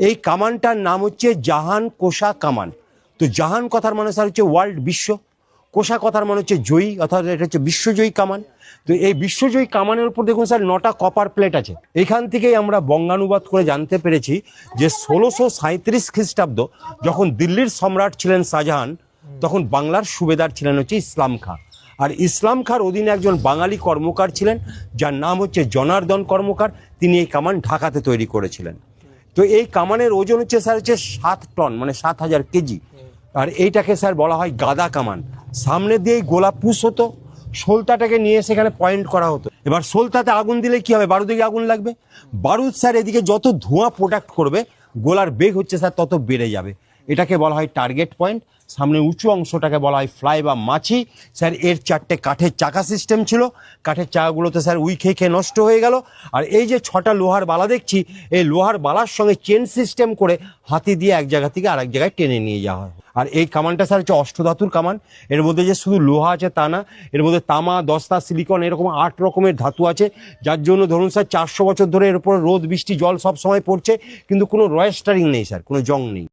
এই কামানটার নাম হচ্ছে জাহান কোষা কামান। তো জাহান কথার মানে স্যার হচ্ছে ওয়ার্ল্ড, বিশ্ব। কোষা কথার মানে হচ্ছে জয়ী, অর্থাৎ এটা হচ্ছে বিশ্বজয়ী কামান। তো এই বিশ্বজয়ী কামানের উপর দেখুন স্যার 9টা কপার প্লেট আছে। এখান থেকেই আমরা বঙ্গানুবাদ করে জানতে পেরেছি যে 1637 খ্রিস্টাব্দ যখন দিল্লির সম্রাট ছিলেন শাহজাহান, তখন বাংলার সুবেদার ছিলেন হচ্ছে ইসলাম খাঁ। আর ইসলাম খাঁর অধীনে একজন বাঙালি কর্মকার ছিলেন যার নাম হচ্ছে জনার্দন কর্মকার। তিনি এই কামান ঢাকাতে তৈরি করেছিলেন। তো এই কামানের ওজন হচ্ছে স্যার হচ্ছে 7 টন, মানে 7000 কেজি। আর এইটাকে স্যার বলা হয় গাদা কামান। সামনে দিয়েই গোলা পুশ হতো, সলতাটাকে নিয়ে সেখানে পয়েন্ট করা হতো। এবার সলতাতে আগুন দিলে কি হবে, বারুদে গিয়ে আগুন লাগবে। বারুদ স্যার এদিকে যত ধোঁয়া প্রোডাক্ট করবে, গোলার বেগ হচ্ছে স্যার তত বেড়ে যাবে। এটাকে বলা হয় টার্গেট পয়েন্ট। সামনে উঁচু অংশটাকে বলা হয় ফ্লাই বা মাছি। স্যার এর 4টে কাঠের চাকা সিস্টেম ছিল। কাঠের চাকাগুলোতে স্যার উই খেয়ে খেয়ে নষ্ট হয়ে গেল। আর এই যে 6টা লোহার বালা দেখছি, এই লোহার বালার সঙ্গে চেন সিস্টেম করে হাতি দিয়ে এক জায়গা থেকে আরেক জায়গায় টেনে নিয়ে যাওয়া হয়। আর এই কামানটা স্যার হচ্ছে অষ্টধাতুর কামান। এর মধ্যে যে শুধু লোহা আছে তা না, এর মধ্যে তামা, দস্তা, সিলিকন এরকম 8 রকমের ধাতু আছে, যার জন্য ধরুন স্যার 400 বছর ধরে এর উপর রোদ বৃষ্টি জল সব সময় পড়ছে, কিন্তু কোনো রয়েস্টারিং নেই স্যার, কোনো জং নেই।